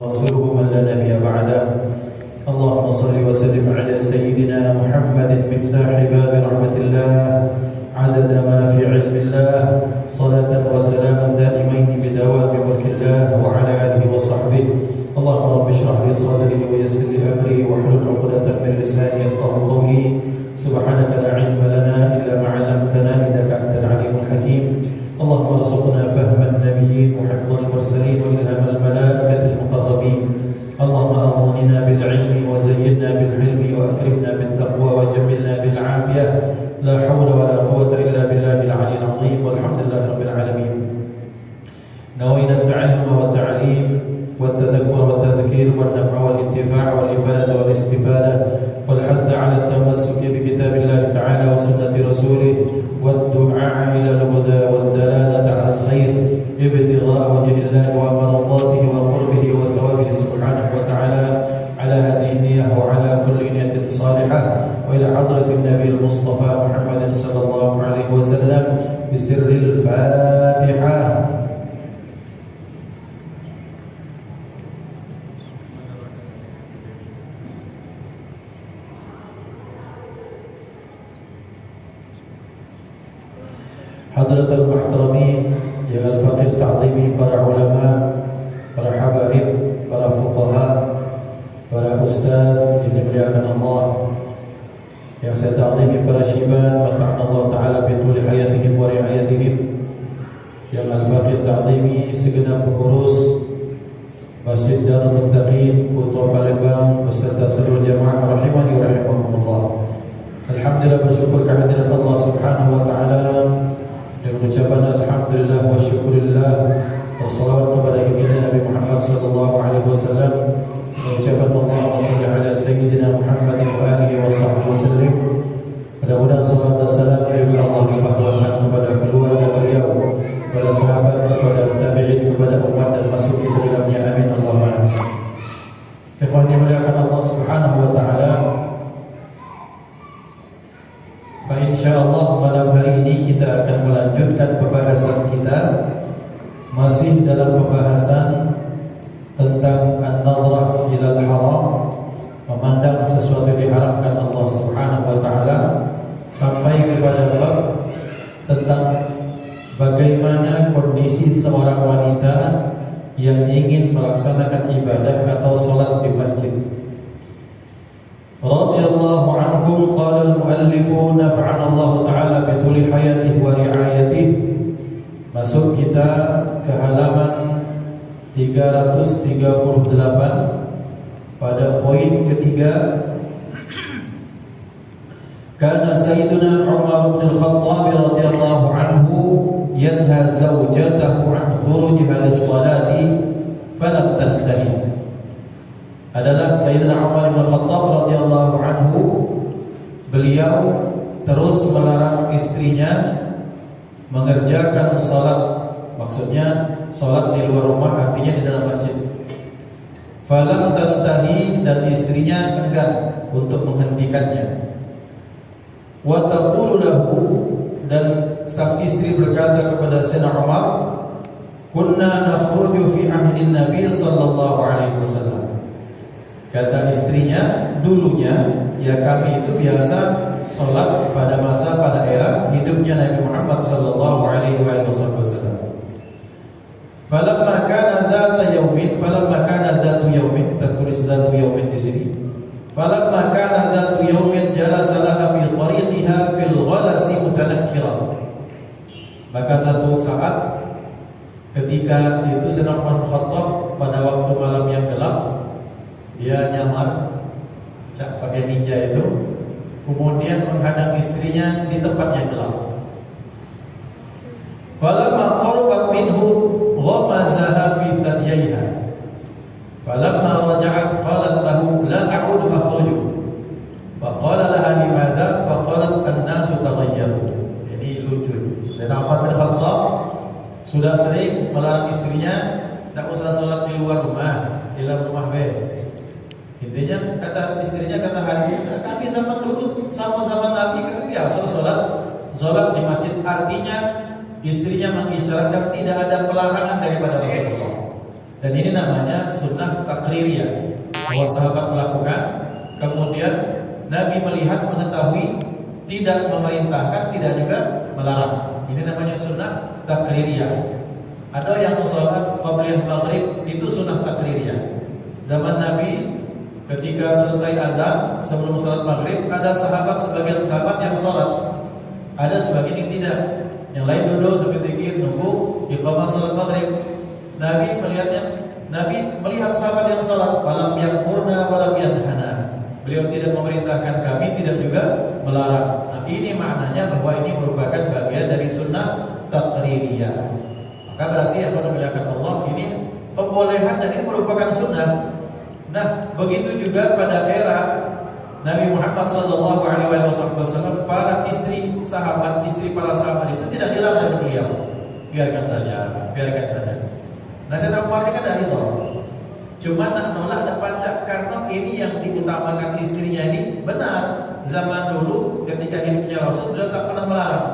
رسوله من لا نبي بعده. اللهم صل وسلم على سيدنا محمد مفتاح باب رحمة الله عدد ما في علم الله، صلاة وسلاما دائمين بدوام ملك الله وعلى آله وصحبه. اللهم رب اشرح لي صدري ويسر لي أمري واحلل عقدة من لساني يفقهوا قولي. سبحانك لا علم لنا إلا ما علمتنا إنك أنت العليم الحكيم. اللهم ارزقنا فهم النبيين وحفظ المرسلين وإلهام الملائكة المقربين. اللهم أغننا بالعلم وزينا بالعلم وأكرمنا بالتقوى وجملنا بالعافية. لا حول ولا قوة إلا بالله العلي العظيم والحمد لله رب العالمين. نوينا التعلم والتعليم والتذكر والتذكير والنفع والانتفاع والإفادة والاستفادة والحث على التمسك بكتاب الله تعالى وسنة رسوله والدعاء إلى الهدى والدلالة على الخير ابتغاء وجه الله ومرضاته وقربه وثوابه سبحانه وتعالى على هذه النية وعلى كل نية صالحة، وإلى حضرة النبي المصطفى محمد صلى الله عليه وسلم بسر الفاتحة. Hadratul Muhtaramin, yang al-faqih ta'zimi, para ulama, para habaib, para fuqaha, para ustaz yang dimuliakan Allah, yang saya ta'zimi para syiban, mata'an Allah Ta'ala bituli hayatihim wa riayatihim, yang al-faqih ta'zimi segenap pengurus Masjid Darul Muttaqin Kuto Palembang beserta seluruh jamaah rahimani wa rahimakumullah. Alhamdulillah, bersyukur kehadirat Allah Subhanahu wa Ta'ala dengan ucapan alhamdulillah wa syukurillah wa salawat kepada baginda Nabi Muhammad sallallahu alaihi wasallam, dan ucapan Allahumma shalli ala sayyidina Muhammad wa alihi wa sahbihi wasallam. Mudah-mudahan salat dan salam dari Allah limpahkan kepada keluarga beliau, kepada sahabat, kepada tabi'in, kepada umat dan masuk ke dalamnya, amin Allahumma amin. Ikhwan dimuliakan Allah Subhanahu wa Ta'ala, insyaallah malam hari ini kita akan melanjutkan pembahasan kita, masih dalam pembahasan tentang an-nadhrah ilal haram, memandang sesuatu yang diharamkan Allah Subhanahu wa Ta'ala, sampai kepada bab tentang bagaimana kondisi seorang wanita yang ingin melaksanakan ibadah atau salat di masjid. Radhiyallahu anhum, qala al-muallifun nafa'ana Allah Ta'ala bituli hayatihi wa ri'ayatihi. Masuk kita ke halaman 338 pada poin ketiga. Kana Sayyiduna Umar bin Al-Khattab radhiyallahu anhu yanha zawjatahu an khurujiha lis-salati falam tantahi. Adalah Sayyidina Umar bin Khattab radhiyallahu anhu, beliau terus melarang istrinya mengerjakan salat, maksudnya salat di luar rumah, artinya di dalam masjid. Falam tantahi, dan istrinya enggan untuk menghentikannya. Wa taqulu lahu, dan sang istri berkata kepada Sayyidina Umar, kunna nakhruju fi ahdi Nabi sallallahu alaihi wasallam. Kata istrinya, dulunya ya kami itu biasa sholat pada era hidupnya Nabi Muhammad sallallahu alaihi wasallam. Falamma kana dzata yaumin, tertulis dzatu yaumin di sini. Falamma kana dzatu yaumin jalasa laha fi tariqiha fil ghalasi mutanakkiran. Maka satu saat ketika itu Sayyidina Umar bin Khattab pada waktu malam yang gelap, dia nyamar pakai ninja itu, kemudian menghadang istrinya di tempat yang gelap. Falamma qarabat minhu ghamazaha fi thadyaiha. Falamma raja'at qalat lahu la a'udu akhruju. Faqala laha limadha? Faqalat an-nasu taghayyaru. Ini lucu. Sayyidina Umar bin Khattab sudah sering melarang istrinya tak usah sholat di luar rumah, di dalam rumah be. Intinya kata istrinya, kata hari ini, kami zaman dulu sama zaman Nabi kami biasa sholat di masjid. Artinya istrinya mengisyaratkan tidak ada pelarangan daripada Rasulullah. Dan ini namanya sunnah takririyah. Bahwa sahabat melakukan, kemudian Nabi melihat, mengetahui, tidak memerintahkan, tidak juga melarang. Ini namanya sunnah takririyah. Ada yang sholat qabliyah maghrib, itu sunnah takririyah. Zaman Nabi ketika selesai adzan sebelum sholat maghrib, ada sebagian sahabat yang sholat, ada sebagian yang tidak. Yang lain duduk sambil zikir nunggu iqamah sholat maghrib. Nabi melihat sahabat yang sholat, falam ya'murna walam yanhana. Beliau tidak memerintahkan kami, tidak juga melarang. Nah, ini maknanya bahwa ini merupakan bagian dari sunnah takririyah. Maka berarti Allah, ini pembolehan dan ini merupakan sunnah. Nah, begitu juga pada era Nabi Muhammad SAW, para istri para sahabat itu tidak dilarang dari beliau. Biarkan saja. Nah, Sayyidina Umar ini kan dari itu. Cuma nak nolak dan pacak karena ini yang diutamakan istrinya ini benar. Zaman dulu ketika hidupnya Rasul, beliau tak pernah melarang.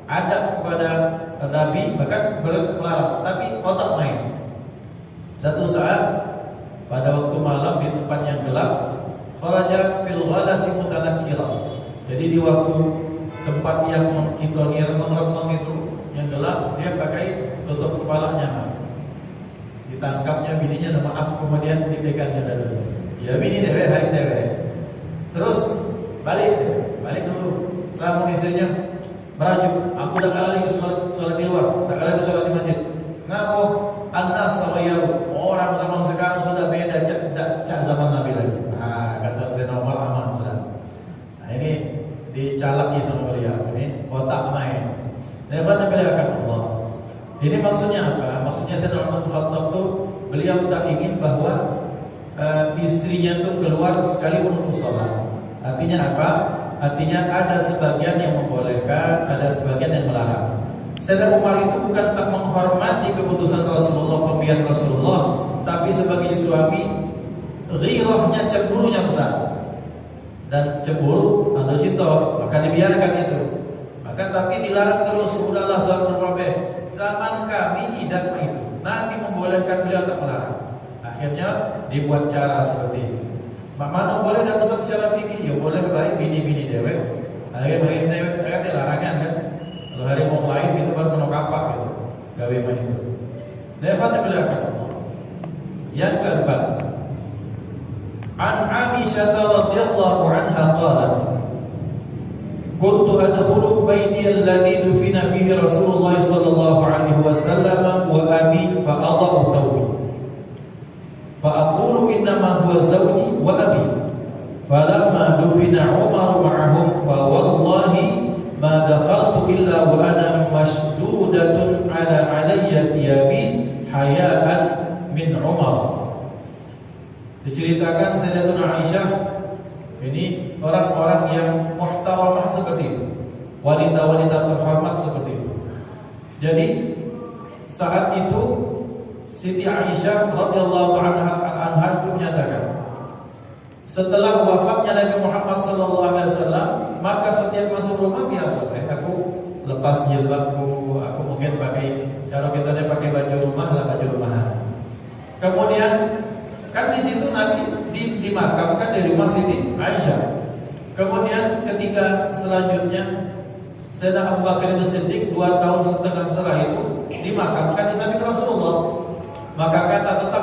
Ada kepada Nabi, bahkan beliau melarang, tapi otak main. Satu saat pada waktu malam di tempat yang gelap, kharaja fil ghalasi mutanakkira. Jadi di waktu tempat yang mengkitonir, mengremeng itu yang gelap, dia pakai tutup kepalanya. Ditangkapnya bininya, maaf, kemudian dipegangnya dulu. Ya bini dewe, hari dewe. Terus balik dulu. Sama istrinya merajuk, aku udah kalah lagi sholat di luar, udah kalah lagi sholat di masjid. Ngapo? Anas tawayaru. Orang zaman sekarang sudah beda, cak zaman Nabi lagi. Nah, kata Sayyidina Umar, aman sudah. Nah, ini dicalaki sama beliau. Ini otak main. Nefan beliaukan Allah. Ini maksudnya apa? Maksudnya Sayyidina Umar bin Khattab tuh beliau tak ingin bahwa istrinya tuh keluar sekali untuk sholat. Artinya apa? Artinya ada sebagian yang membolehkan, ada sebagian yang melarang. Sayyidina Umar itu bukan tak menghormati keputusan Rasulullah, pembiayaan Rasulullah, tapi sebagai suami, ghirahnya, cemburunya besar. Dan cemburu ada situ, maka dibiarkan itu. Maka tapi dilarang terus, udahlah sholat berpabeh. Zaman kami tidak itu. Nabi membolehkan, beliau tak melarang. Akhirnya dibuat cara seperti itu. Mana boleh dan besar secara fikih? Ya boleh baik bini-bini dewek. Hari-hari dewek kata larangan kan. Kalau hari mau lain itu baru penuh kapak gitu. Gawe main itu. Nefan dibelakang. Yang keempat, An Aisyah radhiyallahu anha qalat, Kuntu adkhulu baiti alladhi dufina fihi Rasulullah sallallahu alaihi wasallam wa abi fa adau thawbi fa aqulu innama huwa zawji wa abi falamma dufina Umar ma'ahum fa wallahi ma dakhaltu illa wa ana mashdudatun ala alayya thiyabi hayaan min Umar. Diceritakan Sayyidatuna Aisyah ini orang-orang yang muhtaramah seperti itu, wanita-wanita terhormat seperti itu. Jadi saat itu Siti Aisyah radhiyallahu anha itu menyatakan, setelah wafatnya Nabi Muhammad SAW, maka setiap masuk rumah biasa, aku lepas jilbabku, aku mungkin pakai, kalau kita ada pakai baju rumah lah, baju rumahan. Kemudian kan di situ Nabi dimakamkan di rumah Siti Aisyah. Kemudian ketika selanjutnya Sayyidina Abu Bakar As-Siddiq 2 tahun setengah setelah itu dimakamkan di samping Rasulullah. Maka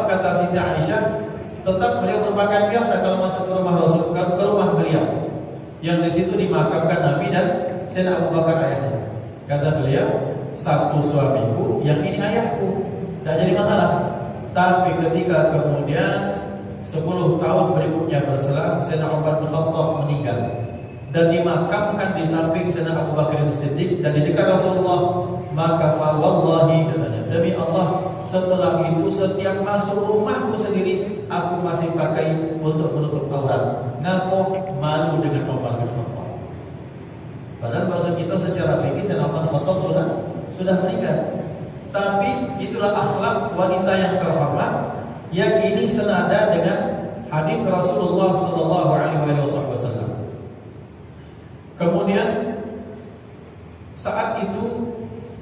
kata Siti Aisyah, tetap beliau merupakan biasa kalau masuk ke rumah Rasul, ke rumah beliau. Yang di situ dimakamkan Nabi dan Sayyidina Abu Bakar ayahnya. Kata beliau, satu suamiku, yang ini ayahku, tidak jadi masalah. Tapi ketika kemudian 10 tahun berikutnya berselang, Sayyidina Umar bin Khattab meninggal dan dimakamkan di samping Sayyidina Abu Bakar As-Siddiq dan di dekat Rasulullah, maka fa wallahi, katanya, demi Allah, setelah itu setiap masuk rumahku sendiri aku masih pakai untuk menutup aurat. Ngapo? Malu dengan Umar bin Khattab. Padahal bahasa kita secara fikih Sayyidina Umar bin Khattab sudah meninggal. Tapi itulah akhlak wanita yang terhormat, yang ini senada dengan hadis Rasulullah sallallahu alaihi wasallam. Kemudian saat itu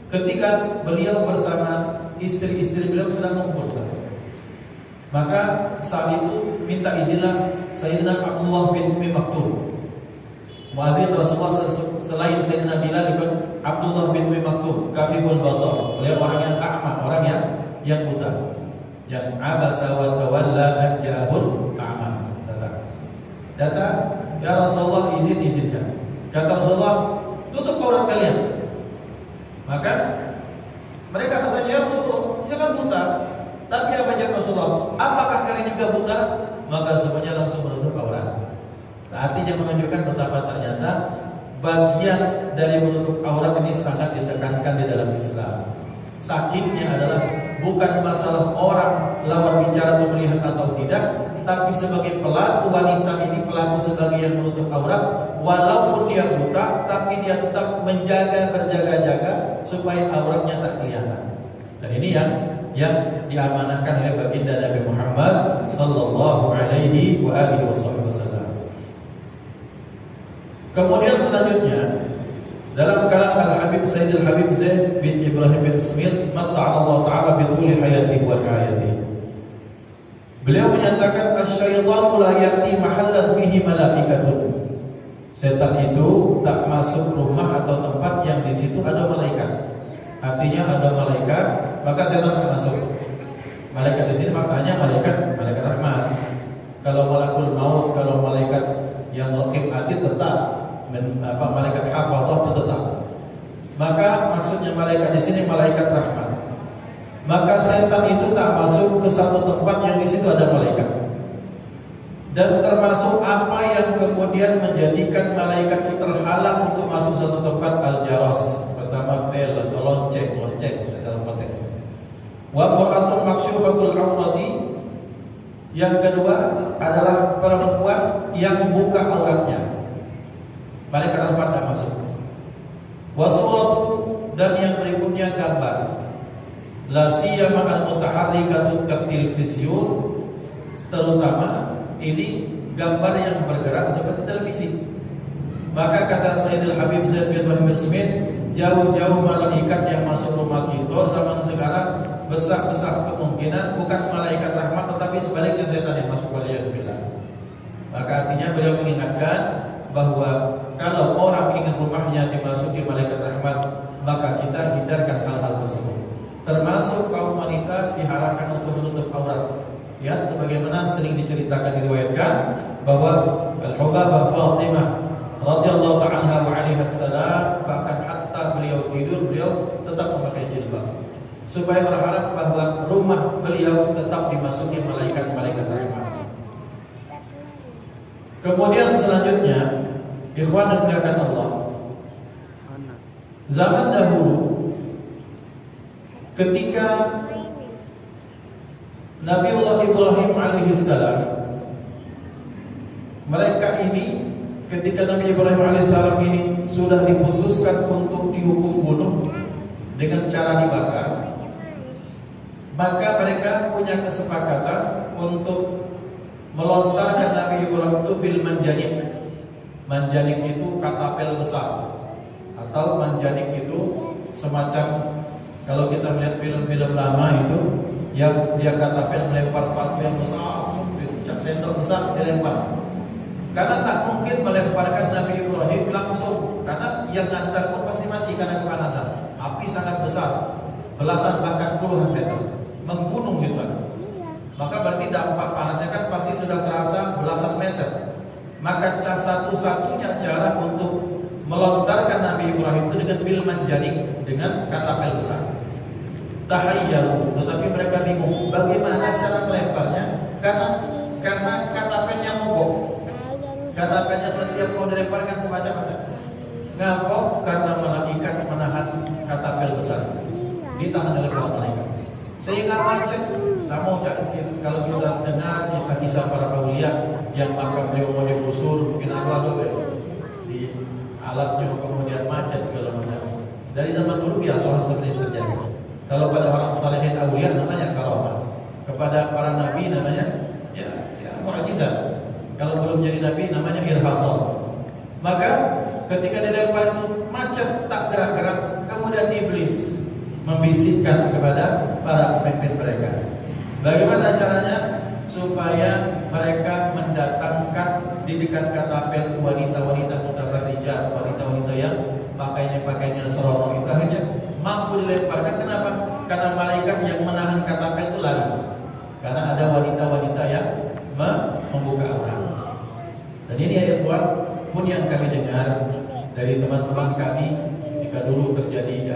ketika beliau bersama istri-istri beliau sedang mengumpul, Maka saat itu minta izinlah Sayyidina Abdullah bin Umi Maktum. Muadzin Rasulullah selain Sayyidina Bilal ikut Abdullah bin Umi Maktum, kafiful basar. Beliau orang yang a'ma, orang yang buta. Yang abasa wa tawalla an ja'ahul a'ma. Datang, ya Rasulullah izinkan. Kata Rasulullah, tutup aurat kalian. Maka mereka bertanya, ya Rasulullah, dia kan buta. Tapi apa jawab Rasulullah? Apakah kalian juga buta? Maka semuanya langsung menutup aurat. Artinya menunjukkan betapa ternyata bagian dari menutup aurat ini sangat ditekankan di dalam Islam. Sakitnya adalah bukan masalah orang lawan bicara atau melihat atau tidak, tapi sebagai pelaku wanita ini, pelaku sebagai yang menutup aurat, walaupun dia buta, tapi dia tetap berjaga-jaga supaya auratnya tak kelihatan. Dan ini yang diamanahkan oleh baginda Nabi Muhammad sallallahu alaihi wasallam. Kemudian selanjutnya dalam kalam Al-Habib Sayyidul Habib Zaid bin Ibrahim bin Smith, matta'allahu ta'ala bi tuli hayatihi wa ri'ayatihi. Beliau menyatakan asy-syaitanu la ya'ti mahallan fihi malaikatun. Setan itu tak masuk rumah atau tempat yang di situ ada malaikat. Artinya ada malaikat, maka setan tak masuk. Malaikat di sini maknanya malaikat rahmat. Kalau malakul maut, kalau malaikat yang raqib atid tetap, malaikat hafadzah itu tetap. Maka maksudnya malaikat di sini malaikat rahmat. Maka setan itu tak masuk ke satu tempat yang di situ ada malaikat. Dan termasuk apa yang kemudian menjadikan malaikat itu terhalang untuk masuk satu tempat al-jaras. Pertama bel atau lonceng dalam konteks. Wa ba'atun maksyufatul aurati. Yang kedua adalah perempuan yang buka auratnya. Malaikat rahmat tak masuk. Wasuratu, dan yang berikutnya gambar. La siyama al-mutaharrikatun katilvisyun, terutama ini gambar yang bergerak seperti televisi. Maka kata Sayyidul Habib Zaid bin Ibrahim bin Smith, jauh-jauh malaikat yang masuk rumah kita zaman sekarang besar kemungkinan bukan malaikat rahmat, tetapi sebaliknya setan yang masuk waliyadzubillah. Maka artinya beliau mengingatkan bahwa kalau orang ingin rumahnya dimasuki malaikat rahmat, maka kita hindarkan hal-hal tersebut. Termasuk kaum wanita diharapkan untuk menutup aurat. Ya, sebagaimana sering diceritakan, diriwayatkan bahwa Al-Hubabah Fatimah radhiyallahu ta'ala wa 'alaiha salam, bahkan hatta beliau tidur beliau tetap memakai jilbab supaya berharap bahwa rumah beliau tetap dimasuki malaikat-malaikat rahmat. Kemudian selanjutnya, ikhwan dan dimuliakan Allah, zaman dahulu ketika Nabiullah Ibrahim alaihissalam, mereka ini ketika Nabi Ibrahim alaihissalam ini sudah diputuskan untuk dihukum bunuh dengan cara dibakar, maka mereka punya kesepakatan untuk melontarkan Nabi Ibrahim itu bil manjanik. Manjanik itu katapel besar, atau manjanik itu semacam, kalau kita melihat film-film lama itu yang dia katapel melempar batu yang besar, cak sendok besar dilempar. Karena tak mungkin melemparkan Nabi Ibrahim langsung, karena yang ngantar pun pasti mati karena kepanasan. Api sangat besar, belasan bahkan puluhan meter, menggunung gitu kan. Maka berarti dampak panasnya kan pasti sudah terasa belasan meter. Maka satu-satunya cara untuk melontarkan Nabi Ibrahim itu dengan bil manjanik, dengan katapel besar. Tahayyalu, tetapi mereka bingung bagaimana cara melemparnya, karena katapelnya mogok. Katapelnya setiap mau dilemparkan kebaca-baca. Ngapa? Karena malaikat menahan katapel besar, ditahan oleh para malaikat. Sehingga macet. Sama kalau kita dengar kisah-kisah para aulia yang maka beliau mau digusur, mungkin ada di alatnya, kemudian macet segala macam. Dari zaman dulu biasa hal seperti itu terjadi. Kalau pada orang salihin aulia namanya karamah, kepada para nabi namanya ya mukjizat. Kalau belum jadi nabi namanya irhasal. Maka ketika dilempar itu macet, tak gerak-gerak, kemudian iblis membisikkan kepada para pemimpin mereka. Bagaimana caranya? supaya mereka mendatangkan di dekat katapel wanita-wanita mutabarrijat, wanita-wanita yang pakaiannya sorono itu akhirnya mampu dilemparkan. Kenapa? Karena malaikat yang menahan katapel itu lari. Karena ada wanita-wanita yang membuka aurat. Dan ini ya ikhwan pun yang kami dengar dari teman-teman kami jika dulu terjadi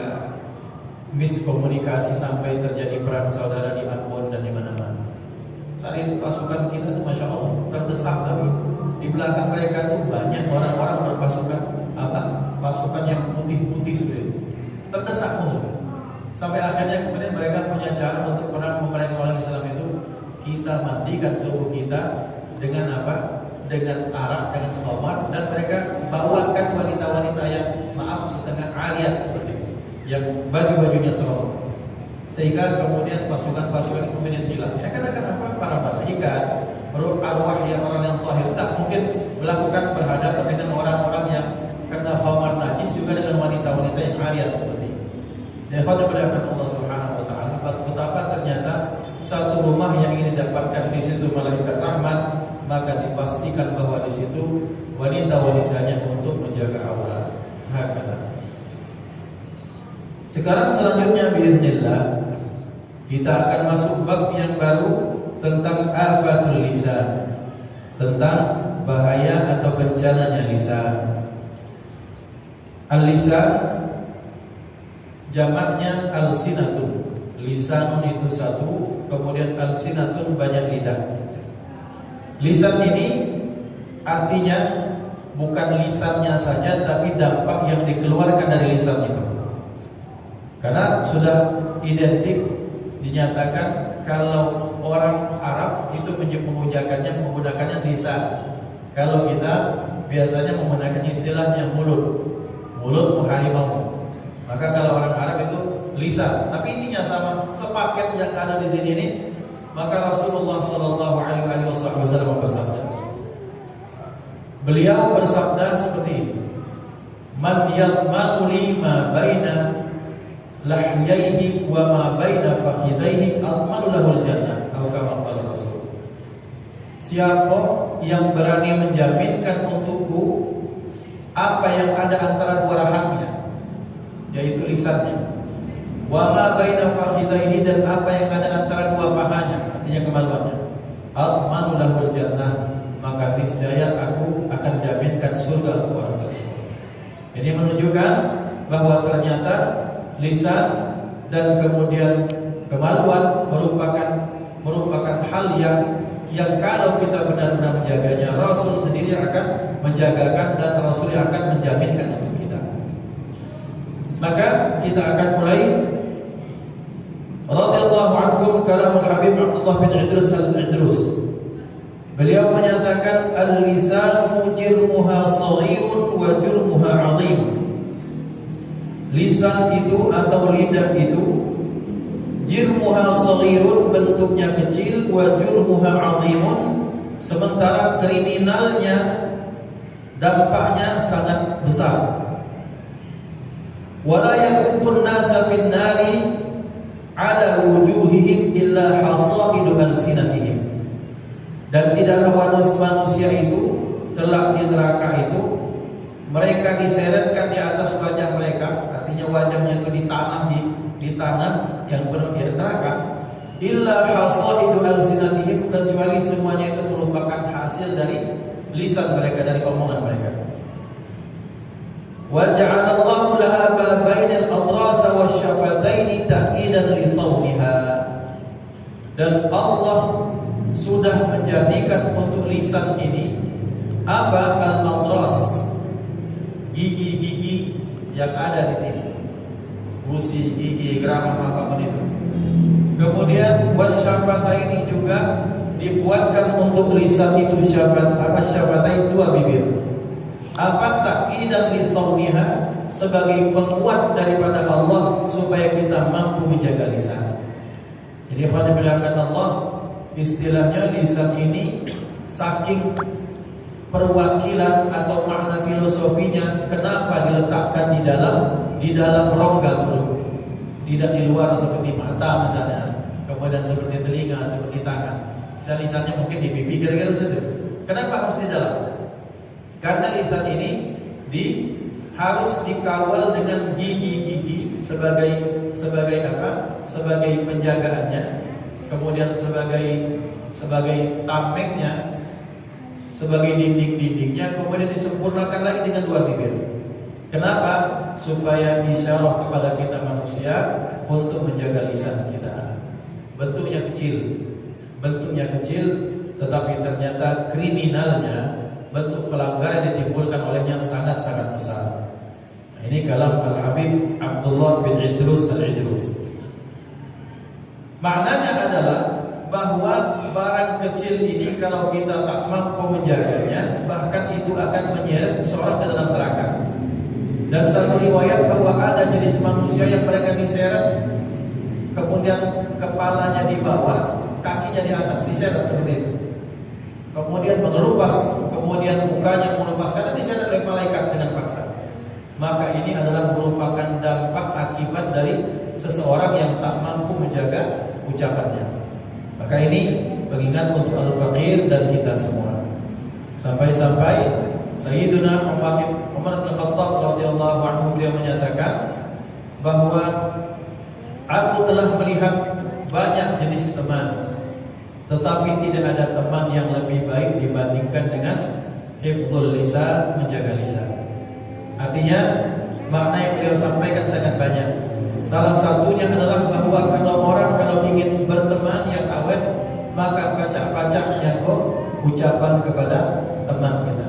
miskomunikasi sampai terjadi perang saudara di Ambon dan di mana-mana. Saat itu pasukan kita tuh masya Allah terdesak, tapi di belakang mereka tuh banyak orang-orang berpasukan pasukan yang putih-putih seperti itu. Terdesak musuh. Sampai akhirnya kemudian mereka punya cara untuk perang memerangi orang Islam itu, kita mandikan tubuh kita dengan apa? Dengan arak, dengan khamar, dan mereka bawakan wanita-wanita yang setengah ariyat seperti itu, yang baju-bajunya serong, sehingga kemudian pasukan-pasukan kemudian hilang. Ya karena kenapa? Para malaikat, arwah yang orang yang tahir tak mungkin melakukan berhadapan dengan orang-orang yang kena khamar najis, juga dengan wanita-wanita yang ariyat seperti itu. Ya khawat berdasarkan Allah Subhanahu wa taala, betapa ternyata satu rumah yang ingin didapatkan di situ malaikat rahmat, maka dipastikan bahwa di situ wanita-wanitanya untuk menjaga aurat. Hakana. Sekarang selanjutnya biiznillah kita akan masuk bab yang baru tentang afatul lisan, tentang bahaya atau bencananya lisan. Al-lisan jamaknya al-sinatun. Lisanun itu satu, kemudian al-sinatun banyak lidah. Lisan ini artinya bukan lisannya saja, tapi dampak yang dikeluarkan dari lisan itu. Karena sudah identik dinyatakan kalau orang Arab itu menggunakannya lisan. Kalau kita biasanya menggunakan istilahnya mulut harimau. Maka kalau orang Arab itu lisan. Tapi intinya sama, sepaket yang ada di sini ini. Maka Rasulullah Shallallahu Alaihi Wasallam bersabda. Beliau bersabda seperti ini: Man yadmanu lima baina lahyaihi wa ma baina fakhidaihi admanu lahul jannah. Atau kama qala Rasul. Siapa yang berani menjaminkan untukku apa yang ada antara dua rahangnya, yaitu lisannya, wa ma baina fakhidaihi, dan apa yang ada antara dua pahanya, artinya kemaluannya, admanu lahul jannah, maka niscaya aku akan jaminkan surga untuk orang tersebut. Ini menunjukkan bahwa ternyata lisan dan kemudian kemaluan merupakan hal yang kalau kita benar-benar menjaganya, Rasul sendiri akan menjagakan dan Rasul akan menjaminkan untuk kita. Maka kita akan mulai. Radhiyallahu ankum kalamul Habib Abdullah bin Idrus al-Idrus. Beliau menyatakan al-lisanu jirmuha saghirun wa jurmuha 'azim. Lisan itu atau lidah itu jirmuha saghirun, bentuknya kecil, wa jurmuha 'azimun, sementara kriminalnya, dampaknya sangat besar. Wala yakubun nasa fin nari ala wujuhihim illa hasaidu alsinatihim, dan tidaklah manusia itu kelak di neraka itu mereka diseretkan di atas wajah mereka, artinya wajahnya itu di tanah yang penuh di neraka, illa hasaidu alsinatihim, kecuali semuanya itu merupakan hasil dari lisan mereka, dari omongan mereka. Wa ja'alallahu laha bainal adras wasyafataini ta'kidan li sawmiha, dan Allah sudah menjadikan untuk lisan ini apa? Al-adras, gigi-gigi yang ada di sini, gusi, gigi, geraham, apapun itu. Kemudian wasyafataini juga dibuatkan untuk lisan itu syafatain, dua bibir. Apa? Ta'kidan li sawmiha, sebagai penguat daripada Allah supaya kita mampu menjaga lisan. Jadi khana bilahkan Allah, istilahnya lisan ini saking perwakilan atau makna filosofinya, kenapa diletakkan di dalam rongga mulut, tidak di luar seperti mata misalnya, kemudian seperti telinga, seperti tangan. Misal lisannya mungkin di pipi, kira-kira seperti itu. Kenapa harus di dalam? Karena lisan ini harus dikawal dengan gigi-gigi sebagai apa? Sebagai penjagaannya, kemudian sebagai tamengnya, sebagai dinding-dindingnya, kemudian disempurnakan lagi dengan 2 bibir. Kenapa? Supaya isyarah kepada kita manusia untuk menjaga lisan kita. Bentuknya kecil, tetapi ternyata kriminalnya, bentuk pelanggaran yang ditimbulkan olehnya sangat-sangat besar. Nah, ini kalam Al-Habib Abdullah bin Idrus Al-Idrus. Maknanya adalah bahwa barang kecil ini kalau kita tak mampu menjaganya, bahkan itu akan menyeret seseorang ke dalam neraka. Dan satu riwayat bahwa ada jenis manusia yang mereka diseret, kemudian kepalanya di bawah, kakinya di atas, diseret seperti itu. Kemudian mengelupas, kemudian mukanya mengelupas karena diseret oleh malaikat dengan paksa. Maka ini adalah merupakan dampak akibat dari seseorang yang tak mampu menjaga ucapannya. Maka ini pengingat untuk al-faqir dan kita semua. Sampai-sampai Sayyiduna Umar bin Khattab radhiyallahu anhu beliau menyatakan bahwa aku telah melihat banyak jenis teman, tetapi tidak ada teman yang lebih baik dibandingkan dengan hifdzul lisan, menjaga lisan. Artinya makna yang beliau sampaikan sangat banyak. Salah satunya adalah bahwa kalau ingin berteman yang awet, maka pacak-pacaknya kok ucapan kepada teman kita.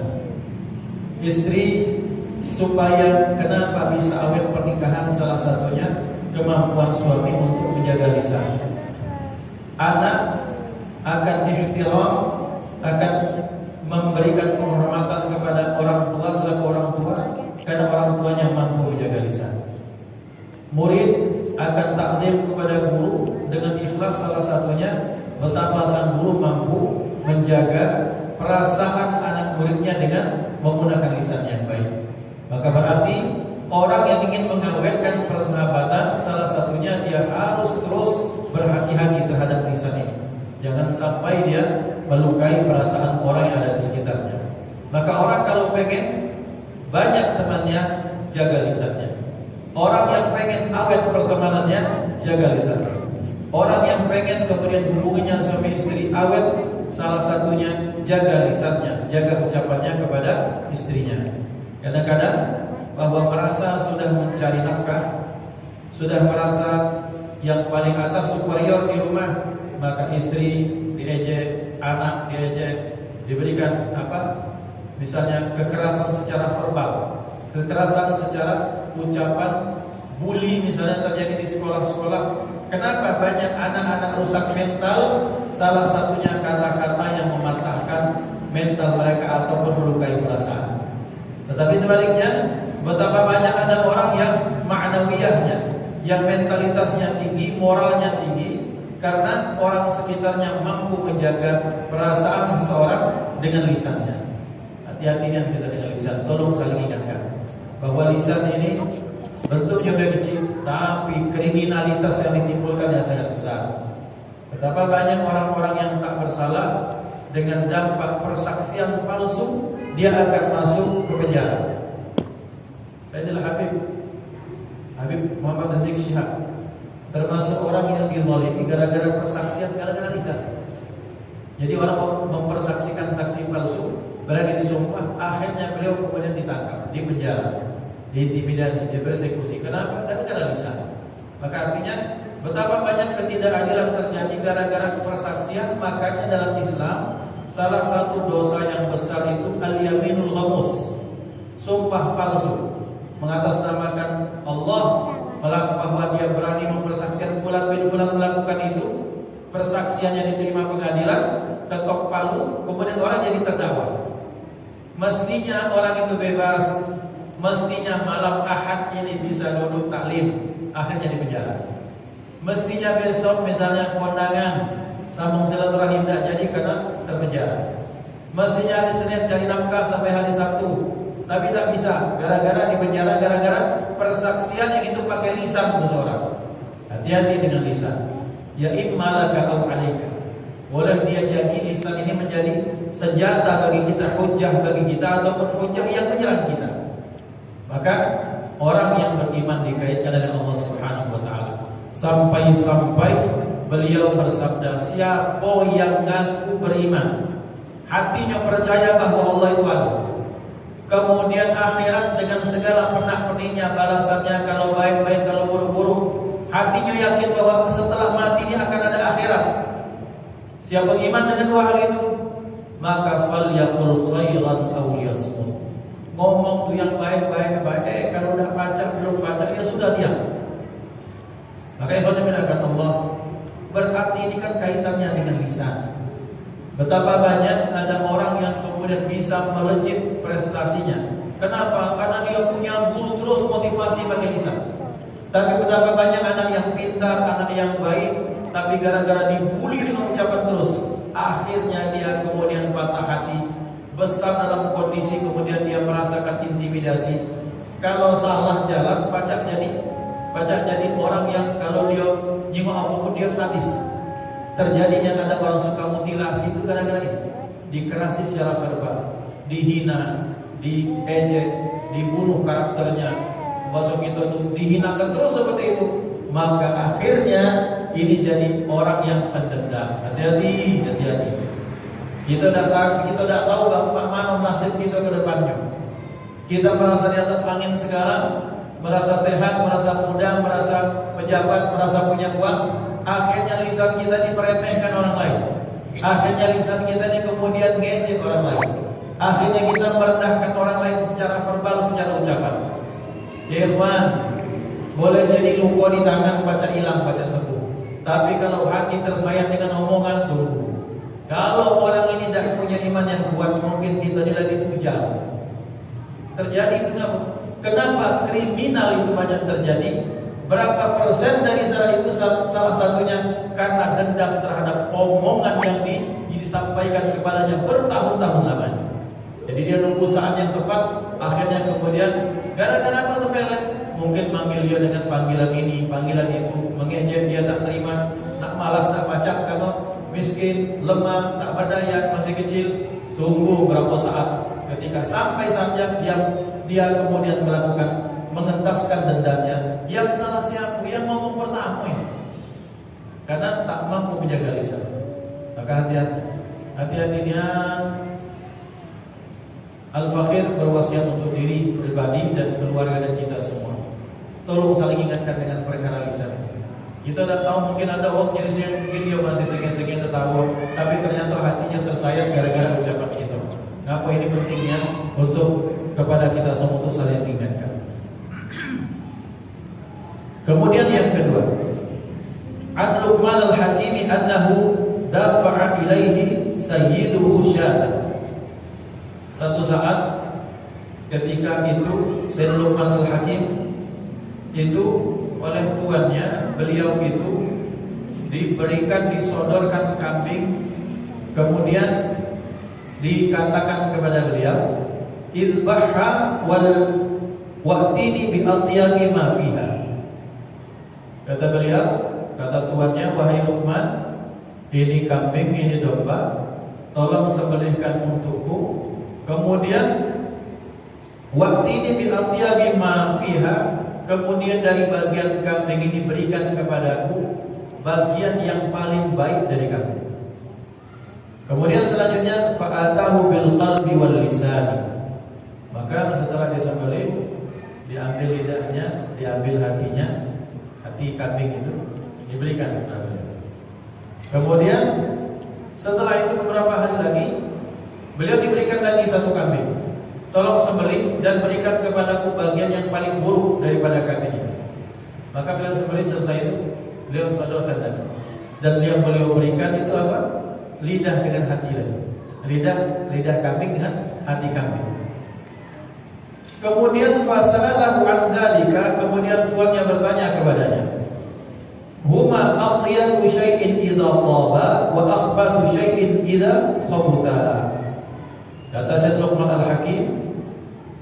Istri supaya kenapa bisa awet pernikahan, salah satunya kemampuan suami untuk menjaga lisan. Anak akan ihtiram, akan memberikan penghormatan kepada orang tua selaku orang tua karena orang tuanya mampu menjaga lisan. Murid akan taklim kepada guru dengan ikhlas, salah satunya betapa sang guru mampu menjaga perasaan anak muridnya dengan menggunakan lisan yang baik. Maka berarti orang yang ingin mengawetkan persahabatan, salah satunya dia harus terus berhati-hati terhadap lisan ini. Jangan sampai dia melukai perasaan orang yang ada di sekitarnya. Maka orang kalau pengen banyak temannya, jaga lisannya. Orang yang pengen awet pertemanannya, jaga lisannya. Orang yang pengen kemudian hubungannya suami istri awet, salah satunya jaga lisannya, jaga ucapannya kepada istrinya. Kadang-kadang bahwa merasa sudah mencari nafkah, sudah merasa yang paling atas superior di rumah, maka istri diejek, anak diejek, diberikan misalnya kekerasan secara verbal, kekerasan secara ucapan, bully misalnya terjadi di sekolah-sekolah. Kenapa banyak anak-anak rusak mental? Salah satunya kata-kata yang mematahkan mental mereka ataupun melukai perasaan. Tetapi sebaliknya, betapa banyak ada orang yang ma'nawiyahnya, yang mentalitasnya tinggi, moralnya tinggi, karena orang sekitarnya mampu menjaga perasaan seseorang dengan lisannya. Hati-hati kita dengan lisan. Tolong saling ingatkan bahwa lisan ini bentuknya udah kecil, tapi kriminalitas yang ditimbulkan yang sangat besar. Betapa banyak orang-orang yang tak bersalah dengan dampak persaksian palsu, dia akan masuk ke penjara. Saya adalah Habib Muhammad Rizik Syihab, termasuk orang yang dizalimi gara-gara persaksian, gara-gara lisan. Jadi orang mempersaksikan saksi palsu, berani disumpah, akhirnya beliau kemudian ditangkap, di penjara, diintimidasi, dipersekusi. Kenapa? Gara-gara lisan. Maka artinya betapa banyak ketidakadilan terjadi gara-gara persaksian. Makanya dalam Islam salah satu dosa yang besar itu al-yaminul ghamus, sumpah palsu, mengatasnamakan Allah bahwa dia berani mempersaksikan fulan bin fulan melakukan itu. Persaksiannya diterima pengadilan, ketok palu, kemudian orang jadi terdakwa. Mestinya orang itu bebas, mestinya malam Ahad ini bisa duduk taklim, akhirnya di penjara. Mestinya besok misalnya kondangan, sambung silaturahim tidak jadi karena terpenjara. Mestinya hari Senin cari nafkah sampai hari Sabtu, tapi tak bisa gara-gara di penjara, gara-gara persaksian yang itu pakai lisan seseorang. Hati-hati dengan lisan. Ya immalaka aw alaika. Boleh dia jadi lisan ini menjadi senjata bagi kita, hujjah bagi kita, ataupun hujjah yang menyerang kita. Maka orang yang beriman dikaitkan dengan Allah Subhanahu wa taala. Sampai-sampai beliau bersabda, siapa yang ngaku beriman, hatinya percaya bahwa Allah itu ada, kemudian akhirat dengan segala penak-peniknya, balasannya kalau baik-baik, kalau buruk-buruk, hatinya yakin bahwa setelah mati dia akan ada akhirat. Siapa iman dengan dua hal itu, maka falyaqul khairan aw liyasmut. Ngomong tuh yang baik-baik, kalau udah baca belum baca ya sudah diam. Maka ikhwan fillah Allah, berarti ini kan kaitannya dengan lisan. Betapa banyak ada orang yang kemudian bisa melejit prestasinya. Kenapa? Karena dia punya guru terus motivasi pakai lisan. Tapi betapa banyak anak yang pintar, anak yang baik, tapi gara-gara dibully dengan ucapan terus, akhirnya dia kemudian patah hati, besar dalam kondisi kemudian dia merasakan intimidasi. Kalau salah jalan, pacak jadi orang yang kalau dia nyinggung apapun dia sadis. Terjadinya ada orang suka mutilasi itu gara-gara ini. Dikerasi secara verbal, dihina, diejek, dibunuh karakternya, masuk itu dihinakan terus seperti itu. Maka akhirnya ini jadi orang yang pendendam. Hati-hati. Kita tidak tahu mana nasib kita ke depannya. Kita merasa di atas angin sekarang, merasa sehat, merasa muda, merasa pejabat, merasa punya uang. Akhirnya lisan kita diperemehkan orang lain. Akhirnya lisan kita ini kemudian ngejek orang lain. Akhirnya kita merendahkan orang lain secara verbal, secara ucapan. Ya ikhwan, boleh jadi luka di tangan, baca hilang, baca sembuh. Tapi kalau hati tersayat dengan omongan, tunggu. Kalau orang ini tidak punya iman yang kuat, mungkin kita nilai dipuja. Terjadi itu kenapa kriminal itu banyak terjadi? Berapa persen dari itu salah satunya karena dendam terhadap omongan yang disampaikan kepadanya bertahun-tahun lamanya. Jadi dia nunggu saat yang tepat, akhirnya kemudian gara-gara apa sepele, mungkin manggil dia dengan panggilan ini, panggilan itu, mengejek dia tak terima, nak malas tak baca karena miskin, lemah, tak berdaya, masih kecil. Tunggu berapa saat, ketika sampai saatnya dia kemudian mengentaskan dendamnya. Yang salah siapa? Yang ngomong pertama ini, karena tak mampu menjaga lisan. Maka hati-hatinya. Al-Fakir berwasiat untuk diri pribadi dan keluarga dan kita semua. Tolong saling ingatkan dengan perkara lisan. Kita tidak tahu, mungkin ada orang jadi mungkin dia masih segen-segen tertawa, tapi ternyata hatinya tersayat gara-gara ucapan kita. Ngapa ini pentingnya untuk kepada kita semua untuk saling ingatkan. Kemudian yang kedua, An Luqman al-Hakimi annahu dafa'a ilaihi sayyiduhu syatan. Satu saat ketika itu Sayyid Luqman al-Hakim itu oleh tuannya, beliau itu disodorkan kambing, kemudian dikatakan kepada beliau, idbahha wal wa'tini bi atyaqi ma fiha. Kata beliau, kata tuannya, wahai Luqman, ini kambing, ini domba, tolong sembelihkan untukku. Kemudian wa'tini bi atyaqi ma fiha, kemudian dari bagian kambing ini berikan kepadaku bagian yang paling baik dari kambing. Kemudian selanjutnya fa'atahu bil qalbi wal lisani. Maka setelah disembelih, diambil lidahnya, diambil hatinya, hati kambing itu diberikan kepada beliau. Kemudian setelah itu beberapa hari lagi beliau diberikan lagi satu kambing. Tolong sembelih dan berikan kepadaku bagian yang paling buruk daripada kambing itu. Maka beliau sembelih, selesai itu beliau sodorkan lagi. Dan yang beliau berikan itu apa? Lidah dengan hati lagi. Lidah kambing dengan hati kambing. Kemudian fasalahu an dzalika, kemudian tuannya bertanya kepadanya, huma atyabu syai'in idza taba wa akhbathu syai'in idza khabutha. Kata Sayyid Luqman al-Hakim,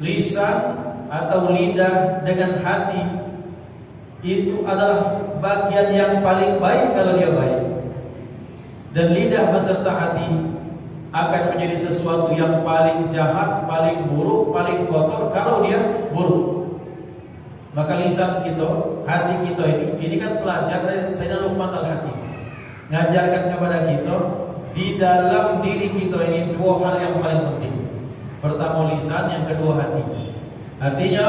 lisan atau lidah dengan hati itu adalah bagian yang paling baik kalau dia baik. Dan lidah beserta hati akan menjadi sesuatu yang paling jahat, paling buruk, paling kotor kalau dia buruk. Maka lisan kita, hati kita ini kan pelajar dari Sayyidina Luqman Al-Hakim, ngajarkan kepada kita di dalam diri kita ini dua hal yang paling penting. Pertama lisan, yang kedua hati. Artinya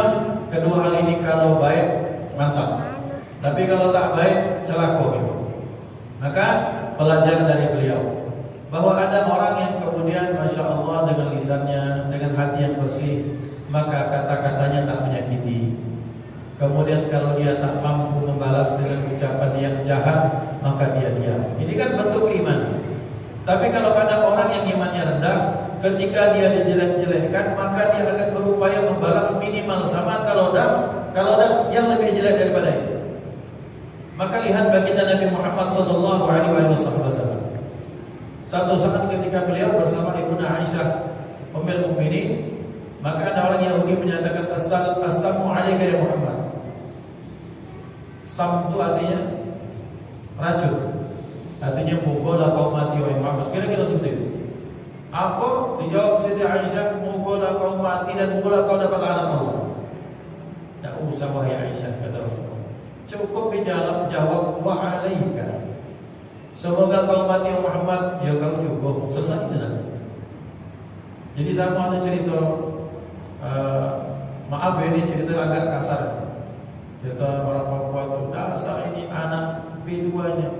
kedua hal ini kalau baik mantap, tapi kalau tak baik celaka gitu. Maka pelajaran dari beliau bahwa ada orang yang kemudian Masya Allah dengan lisannya, dengan hati yang bersih, maka kata-katanya tak menyakiti. Kemudian kalau dia tak mampu membalas dengan ucapan yang jahat, maka dia diam. Ini kan bentuk iman. Tapi kalau pada orang yang imannya rendah, ketika dia dijelek-jelekkan, maka dia akan berupaya membalas minimal sama, kalau ada yang lebih jelek daripada itu. Maka lihat baginda Nabi Muhammad sallallahu alaihi wasallam. Satu saat ketika beliau bersama Ibunda Aisyah Ummul Mukminin, maka ada orang Yahudi menyatakan assalamu alayka ya Muhammad. Sam itu artinya racun. Artinya mugola kau mati wahai Muhammad. Kira-kira seperti itu. Apa? Dijawab Siti Aisyah, mugola kau mati dan mugola kau dapat laknat Allah. Tak usah wahai Aisyah, kata Rasulullah. Cukup jawab wa alaika. Semoga kau mati wahai Muhammad, ya kau juga. Selesai tidak? Jadi sama ada cerita, maaf ya, ini cerita agak kasar. Cerita orang Papua itu, dasar ini anak B2-nya,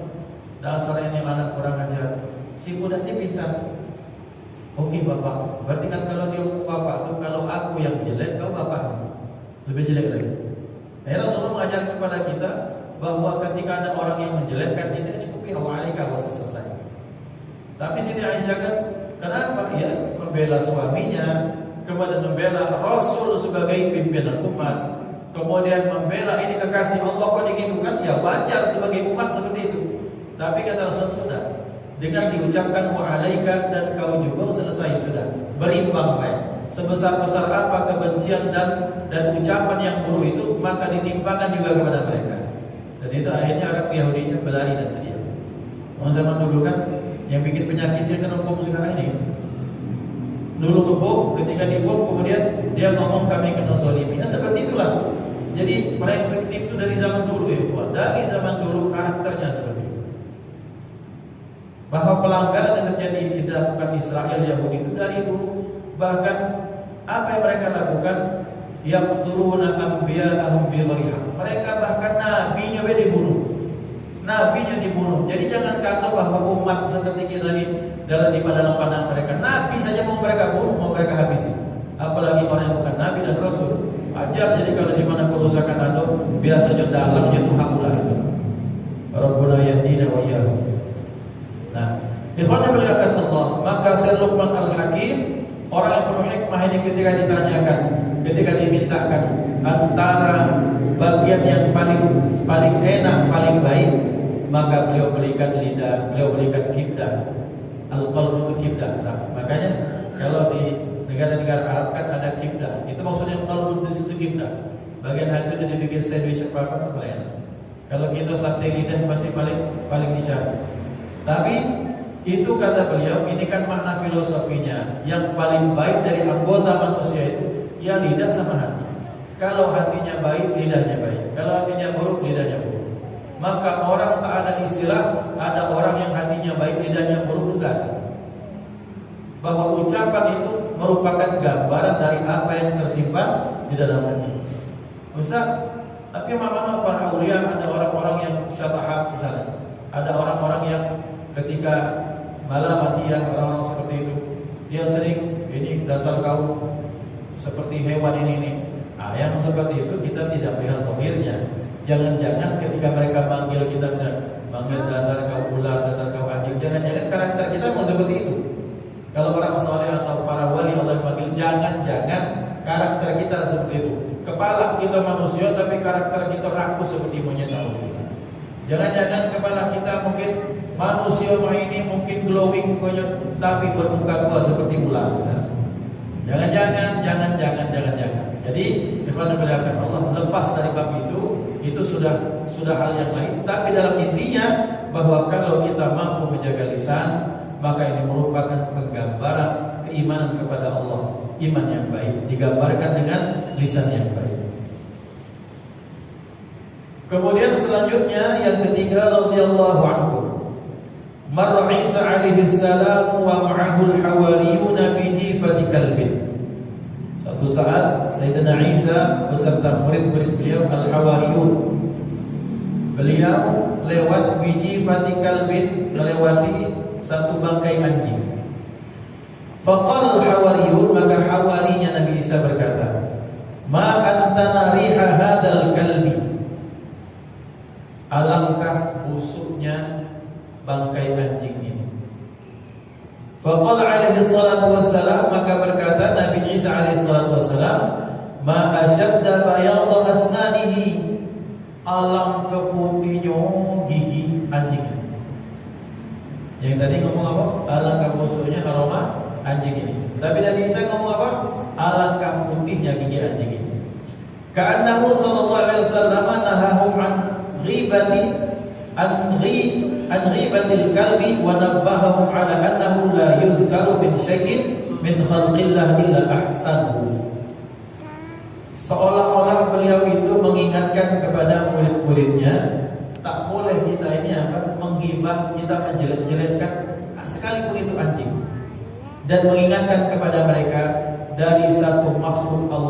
dasar ini anak kurang ajar. Si budak ini pintar. Oke bapak, berarti kan kalau dia bapak itu, kalau aku yang jelek, kau bapak lebih jelek lagi. Rasulullah mengajar kepada kita bahwa ketika ada orang yang menjelekkan kita, cukup ya wa'alaika wa selesai. Tapi Siti Aisyah kan, kenapa? Ya membela suaminya, kemudian membela Rasul sebagai pimpinan umat, kemudian membela ini kekasih Allah, kok digitukan? Ya wajar sebagai umat seperti itu. Tapi kata Rasul sudah, dengan diucapkan wa'alaika dan kau juga, selesai sudah, berimbang baik. Sebesar-besar apa kebencian dan ucapan yang buruk itu, maka ditimpakan juga kepada mereka. Dan itu akhirnya Arab Yahudinya berlari dan terdiam. Orang zaman dulu kan yang bikin penyakitnya kan bom sekarang ini. Dulu ngebom, ketika dibom kemudian dia ngomong kami kena zalimi. Ya seperti itulah. Jadi paling efektif itu dari zaman dulu ya, dari zaman dulu karakternya seperti itu. Bahwa pelanggaran yang terjadi dilakukan Israel Yahudi itu dari dulu. Bahkan apa yang mereka lakukan, yaqtuluna anbiya'ahum bighairi haqq. Mereka bahkan nabinya dibunuh. Nabinya dibunuh. Jadi jangan kata bahwa umat seperti kita ini dalam di dalam pandang mereka, nabi saja mau mereka bunuh, mau mereka habisi. Apalagi orang yang bukan nabi dan rasul. Wajar. Jadi kalau di mana kerusakan ada, biasanya dalamnya itu hakulah itu. Rabbuna yahdina wa iyyahum. Nah, ikhwan dimuliakan Allah, maka Sayyidina Luqman Al-Hakim, orang yang penuh hikmah ini, ketika ditanyakan, ketika dimintakan antara bagian yang paling enak, paling baik, maka beliau berikan lidah, beliau berikan kibdah. Al-qalbu itu kibdah. Makanya kalau di negara-negara Arab kan ada kibdah. Itu maksudnya qalbu di situ kibdah. Bagian hati itu dibikin sandwich apa itu paling enak. Kalau kita sate lidah pasti paling dicari. Tapi itu kata beliau, ini kan makna filosofinya. Yang paling baik dari anggota manusia itu ya lidah sama hati. Kalau hatinya baik, lidahnya baik. Kalau hatinya buruk, lidahnya buruk. Maka orang tak ada istilah, ada orang yang hatinya baik, lidahnya buruk juga. Bahwa ucapan itu merupakan gambaran dari apa yang tersimpan di dalam hati. Ustaz, tapi mana para aulia, ada orang-orang yang syatahat misalnya. Ada orang-orang yang ketika malam mati, yang orang-orang seperti itu, dia sering ini dasar kau seperti hewan ini. Nah, yang seperti itu kita tidak melihat zahirnya. Jangan-jangan ketika mereka manggil kita, manggil dasar kau ular, dasar kau anjing, jangan-jangan karakter kita mau seperti itu. Kalau orang saleh atau para wali Allah panggil, jangan-jangan karakter kita seperti itu. Kepala kita manusia tapi karakter kita rakus seperti monyet. Jangan-jangan kepala kita mungkin manusia ini mungkin glowing tapi bermuka gua seperti ular. Jangan-jangan. Jadi ikhwan fillah Allah, lepas dari bab itu sudah hal yang lain. Tapi dalam intinya bahwa kalau kita mampu menjaga lisan, maka ini merupakan penggambaran keimanan kepada Allah, iman yang baik digambarkan dengan lisan yang baik. Kemudian selanjutnya yang ketiga, radhiyallahu anhu, marra Isa alaihi salam wa ma'ahu al-hawariyuna bi jifati kalbin. Suatu saat Sayyidina Isa beserta murid-murid beliau al-hawariyun, beliau lewat bi jifati kalbin, melewati satu bangkai anjing. Faqala al-hawariyun, maka hawarinya Nabi Isa berkata, ma antana riha hadzal kalbi, alangkah busuknya bangkai anjing ini. Faqala alaihi salatu wassalam, maka berkata Nabi Isa alaihi salatu wassalam, ma ashadda bayadha asnanihi, alangkah putihnya gigi anjing ini. Yang tadi ngomong apa? Alangkah busuknya aroma anjing ini. Tapi Nabi Isa ngomong apa? Alangkah putihnya gigi anjing ini. Ka'annahu sallallahu alaihi wasallam nahahum an ghibati an ghibatil kalbi wa nabbahahum ala annahu la yudhkaru min syai'in min khalqillah illa ahsanuhu. Seolah-olah beliau itu mengingatkan kepada murid-muridnya, tak boleh kita ini menghibah, kita menjelek-jelekkan sekalipun itu anjing, dan mengingatkan kepada mereka dari satu makhluk Allah